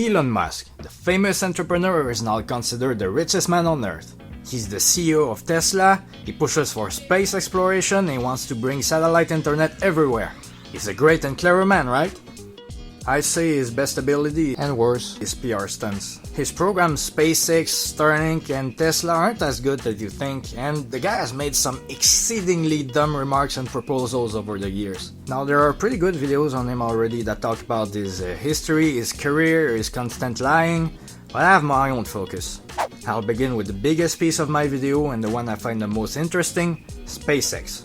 Elon Musk, the famous entrepreneur, is now considered the richest man on earth. He's the CEO of Tesla, he pushes for space exploration and wants to bring satellite internet everywhere. He's a great and clever man, right? I'd say his best ability, and worse, his PR stunts. His programs SpaceX, Starlink, and Tesla aren't as good as you think, and the guy has made some exceedingly dumb remarks and proposals over the years. Now, there are pretty good videos on him already that talk about his history, his career, his constant lying, but I have my own focus. I'll begin with the biggest piece of my video and the one I find the most interesting, SpaceX.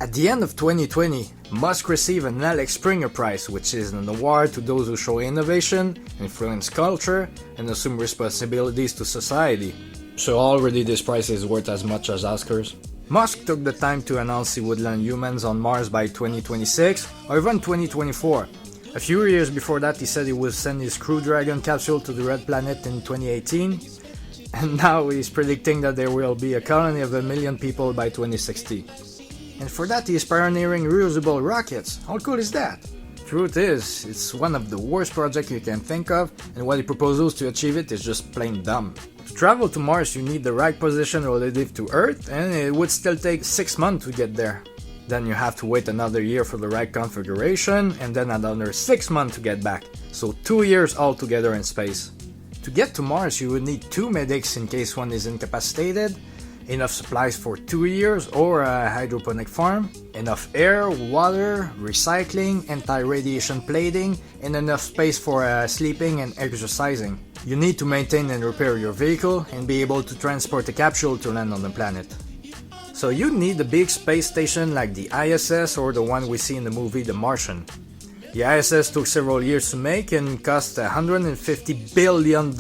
At the end of 2020, Musk received an Alex Springer Prize, which is an award to those who show innovation, influence culture, and assume responsibilities to society. So already this prize is worth as much as Oscars. Musk took the time to announce he would land humans on Mars by 2026, or even 2024. A few years before that, he said he would send his Crew Dragon capsule to the Red Planet in 2018, and now he's predicting that there will be a colony of 1 million people by 2060. And for that, he is pioneering reusable rockets. How cool is that? Truth is, it's one of the worst projects you can think of, and what he proposes to achieve it is just plain dumb. To travel to Mars, you need the right position relative to Earth, and it would still take 6 months to get there. Then you have to wait another year for the right configuration, and then another 6 months to get back. So 2 years altogether in space. To get to Mars, you would need 2 medics in case one is incapacitated, enough supplies for 2 years or a hydroponic farm, enough air, water, recycling, anti-radiation plating, and enough space for sleeping and exercising. You need to maintain and repair your vehicle and be able to transport a capsule to land on the planet. So you need a big space station like the ISS or the one we see in the movie The Martian. The ISS took several years to make and cost $150 billion.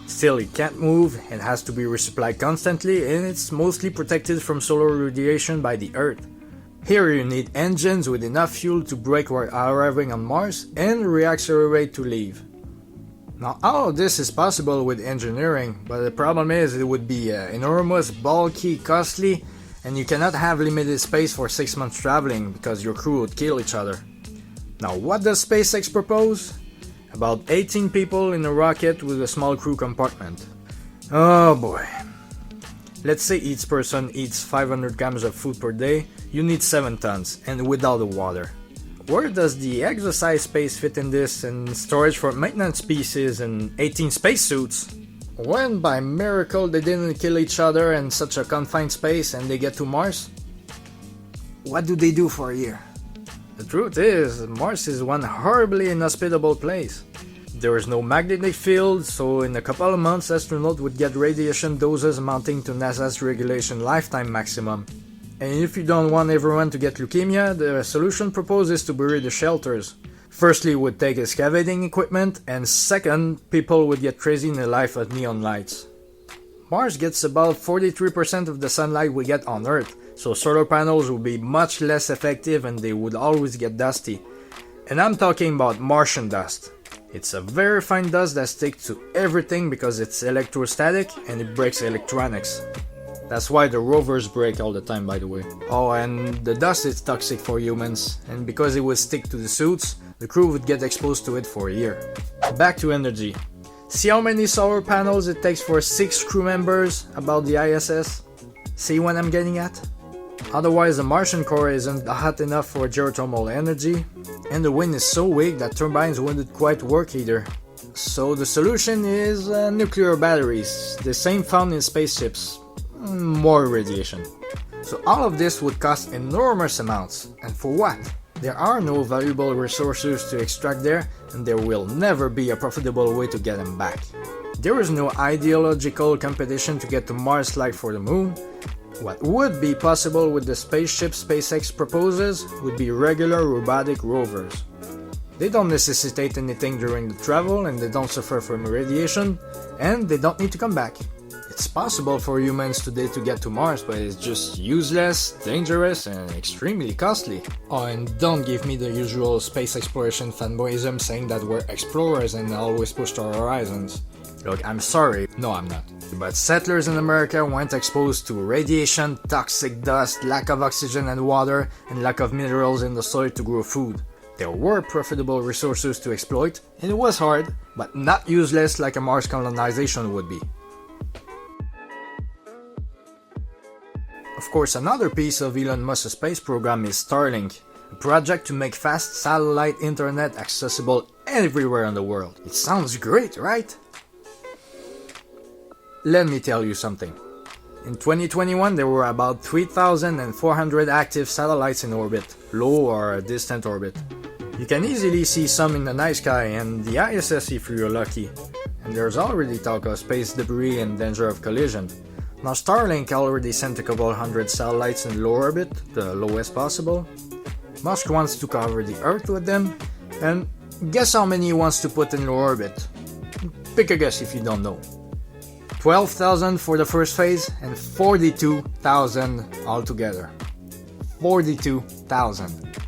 Still, it can't move and has to be resupplied constantly, and it's mostly protected from solar radiation by the Earth. Here you need engines with enough fuel to brake while arriving on Mars and reaccelerate to leave. Now, all of this is possible with engineering, but the problem is it would be enormous, bulky, costly, and you cannot have limited space for 6 months traveling because your crew would kill each other. Now, what does SpaceX propose? About 18 people in a rocket with a small crew compartment. Oh boy. Let's say each person eats 500 grams of food per day, you need 7 tons, and without the water. Where does the exercise space fit in this, and storage for maintenance pieces and 18 spacesuits? When by miracle they didn't kill each other in such a confined space and they get to Mars? What do they do for a year? The truth is, Mars is one horribly inhospitable place. There is no magnetic field, so in a couple of months astronauts would get radiation doses amounting to NASA's regulation lifetime maximum. And if you don't want everyone to get leukemia, the solution proposed is to bury the shelters. Firstly, it would take excavating equipment, and second, people would get crazy in the life of neon lights. Mars gets about 43% of the sunlight we get on Earth, so solar panels would be much less effective and they would always get dusty. And I'm talking about Martian dust. It's a very fine dust that sticks to everything because it's electrostatic and it breaks electronics. That's why the rovers break all the time, by the way. Oh, and the dust is toxic for humans, and because it would stick to the suits, the crew would get exposed to it for a year. Back to energy. See how many solar panels it takes for 6 crew members about the ISS? See what I'm getting at? Otherwise, the Martian core isn't hot enough for geothermal energy, and the wind is so weak that turbines wouldn't quite work either. So the solution is nuclear batteries, the same found in spaceships, more radiation. So all of this would cost enormous amounts, and for what? There are no valuable resources to extract there, and there will never be a profitable way to get them back. There is no ideological competition to get to Mars like for the Moon. What would be possible with the spaceship SpaceX proposes would be regular robotic rovers. They don't necessitate anything during the travel, and they don't suffer from radiation, and they don't need to come back. It's possible for humans today to get to Mars, but it's just useless, dangerous, and extremely costly. Oh, and don't give me the usual space exploration fanboyism saying that we're explorers and always push our horizons. Look, I'm sorry, no I'm not. But settlers in America weren't exposed to radiation, toxic dust, lack of oxygen and water, and lack of minerals in the soil to grow food. There were profitable resources to exploit, and it was hard, but not useless like a Mars colonization would be. Of course, another piece of Elon Musk's space program is Starlink, a project to make fast satellite internet accessible everywhere in the world. It sounds great, right? Let me tell you something. In 2021, there were about 3,400 active satellites in orbit, low or distant orbit. You can easily see some in the night sky and the ISS if you're lucky, and there's already talk of space debris and danger of collision. Now Starlink already sent a couple hundred satellites in low orbit, the lowest possible. Musk wants to cover the Earth with them, and guess how many he wants to put in low orbit? Pick a guess if you don't know. 12,000 for the first phase and 42,000 altogether. 42,000.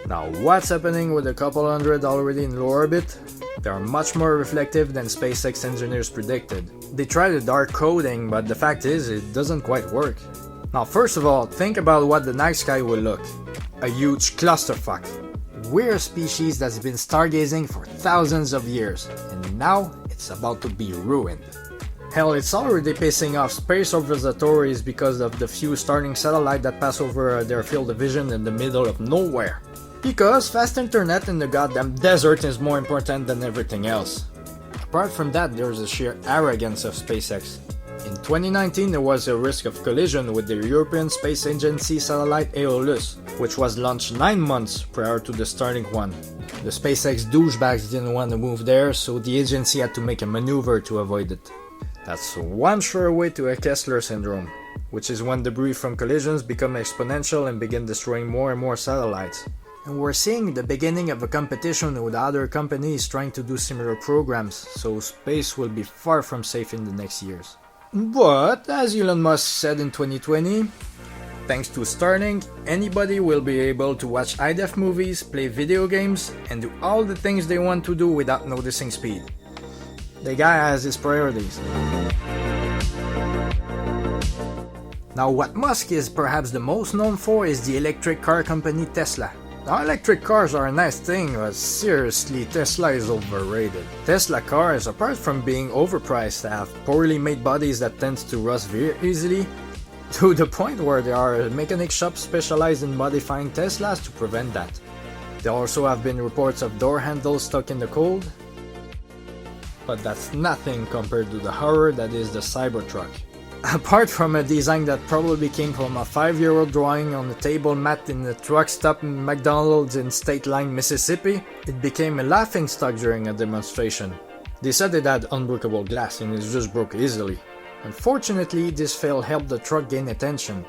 Now what's happening with a couple hundred already in low orbit? They are much more reflective than SpaceX engineers predicted. They tried a dark coding, but the fact is it doesn't quite work. Now first of all, think about what the night sky will look. A huge clusterfuck. We're a species that's been stargazing for thousands of years, and now it's about to be ruined. Hell, it's already pissing off space observatories because of the few Starlink satellites that pass over their field of vision in the middle of nowhere. Because fast internet in the goddamn desert is more important than everything else. Apart from that, there's the sheer arrogance of SpaceX. In 2019, there was a risk of collision with the European Space Agency satellite Aeolus, which was launched 9 months prior to the Starlink one. The SpaceX douchebags didn't want to move there, so the agency had to make a maneuver to avoid it. That's one sure way to a Kessler syndrome, which is when debris from collisions become exponential and begin destroying more and more satellites. And we're seeing the beginning of a competition with other companies trying to do similar programs, so space will be far from safe in the next years. But, as Elon Musk said in 2020, thanks to Starlink, anybody will be able to watch high-def movies, play video games, and do all the things they want to do without noticing speed. The guy has his priorities. Now, what Musk is perhaps the most known for is the electric car company Tesla. Now, electric cars are a nice thing, but seriously, Tesla is overrated. Tesla cars, apart from being overpriced, have poorly made bodies that tend to rust very easily, to the point where there are mechanic shops specialized in modifying Teslas to prevent that. There also have been reports of door handles stuck in the cold, but that's nothing compared to the horror that is the Cybertruck. Apart from a design that probably came from a 5-year-old drawing on a table mat in a truck stop in McDonald's in State Line, Mississippi, it became a laughingstock during a demonstration. They said it had unbreakable glass and it just broke easily. Unfortunately, this fail helped the truck gain attention.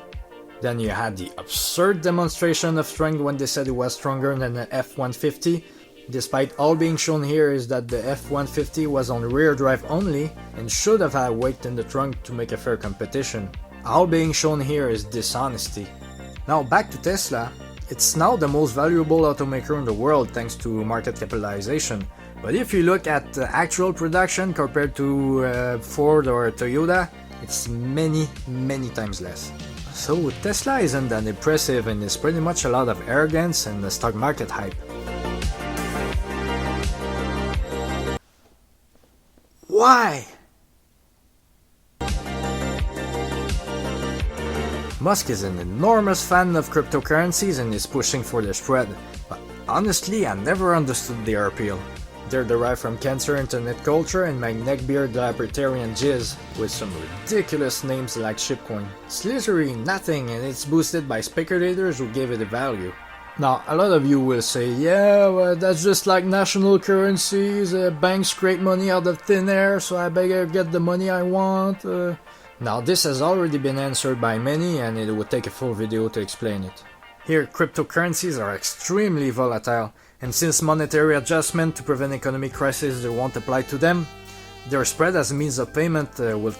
Then you had the absurd demonstration of strength when they said it was stronger than the F-150. Despite all being shown here is that the F-150 was on rear drive only and should have had weight in the trunk to make a fair competition. All being shown here is dishonesty. Now back to Tesla. It's now the most valuable automaker in the world thanks to market capitalization. But if you look at the actual production compared to Ford or Toyota, it's many times less. So Tesla isn't that impressive and is pretty much a lot of arrogance and the stock market hype. Why? Musk is an enormous fan of cryptocurrencies and is pushing for the spread, but honestly I never understood their appeal. They're derived from cancer internet culture and my neckbeard libertarian jizz, with some ridiculous names like Shipcoin. It's literally nothing and it's boosted by speculators who gave it a value. Now, a lot of you will say, yeah, well, that's just like national currencies, banks create money out of thin air, so I better get the money I want. Now, this has already been answered by many, and it would take a full video to explain it. Here, cryptocurrencies are extremely volatile, and since monetary adjustment to prevent economic crisis won't apply to them, their spread as a means of payment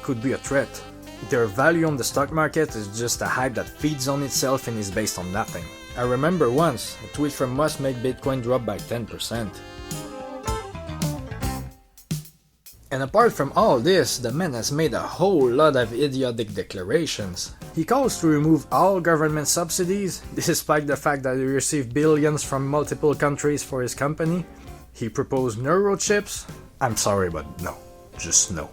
could be a threat. Their value on the stock market is just a hype that feeds on itself and is based on nothing. I remember once, a tweet from Musk made Bitcoin drop by 10%. And apart from all this, the man has made a whole lot of idiotic declarations. He calls to remove all government subsidies, despite the fact that he received billions from multiple countries for his company. He proposed neurochips. I'm sorry, but no. Just no.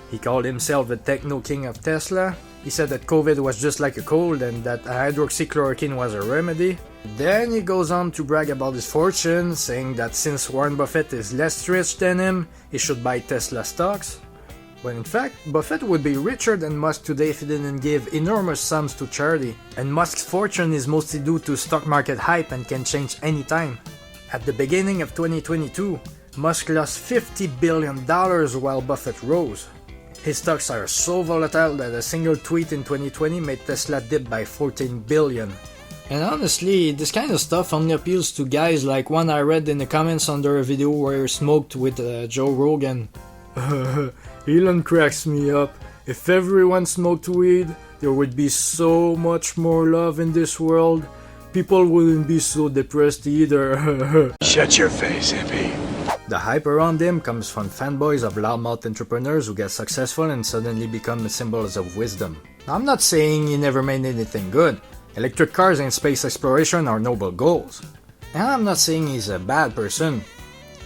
He called himself the techno king of Tesla. He said that COVID was just like a cold and that hydroxychloroquine was a remedy. Then he goes on to brag about his fortune, saying that since Warren Buffett is less rich than him, he should buy Tesla stocks. When in fact, Buffett would be richer than Musk today if he didn't give enormous sums to charity, and Musk's fortune is mostly due to stock market hype and can change anytime. At the beginning of 2022, Musk lost $50 billion while Buffett rose. His stocks are so volatile that a single tweet in 2020 made Tesla dip by $14 billion. And honestly, this kind of stuff only appeals to guys like one I read in the comments under a video where he smoked with Joe Rogan. Elon cracks me up. If everyone smoked weed, there would be so much more love in this world. People wouldn't be so depressed either. Shut your face, hippie. The hype around him comes from fanboys of loudmouth entrepreneurs who get successful and suddenly become symbols of wisdom. Now, I'm not saying he never made anything good. Electric cars and space exploration are noble goals. And I'm not saying he's a bad person.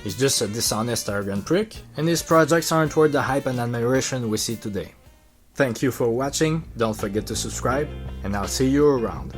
He's just a dishonest, arrogant prick, and his projects aren't worth the hype and admiration we see today. Thank you for watching, don't forget to subscribe, and I'll see you around.